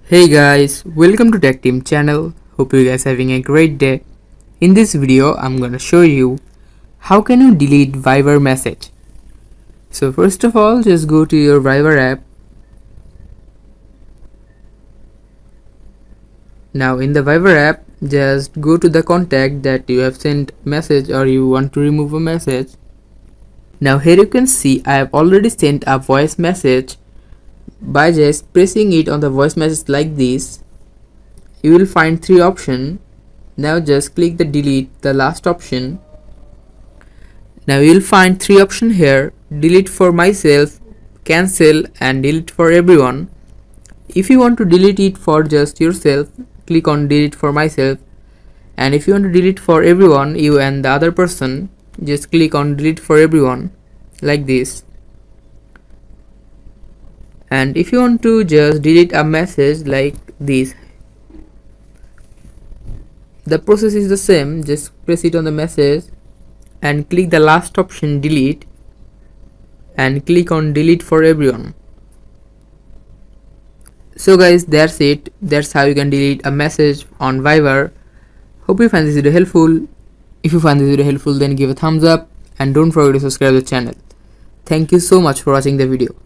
Hey guys, welcome to Tech Team channel. Hope you guys having a great day. In this video, I'm gonna show you how can you delete Viber message. So first of all, just go to your Viber app. Now in the Viber app, just go to the contact that you have sent message or you want to remove a message. Now here you can see I have already sent a voice message. By just pressing it on the voice message like this, you will find three options. Now just click the delete, the last option. Now you will find three options here: delete for myself, cancel, and delete for everyone. If you want to delete it for just yourself, click on delete for myself, and if you want to delete for everyone, you and the other person, just click on delete for everyone like this. And if you want to just delete a message like this, the process is the same. Just press it on the message and click the last option, delete, and click on delete for everyone. So guys, that's it. That's how you can delete a message on Viber. Hope you find this video helpful. If you find this video helpful, then give a thumbs up and don't forget to subscribe to the channel. Thank you so much for watching the video.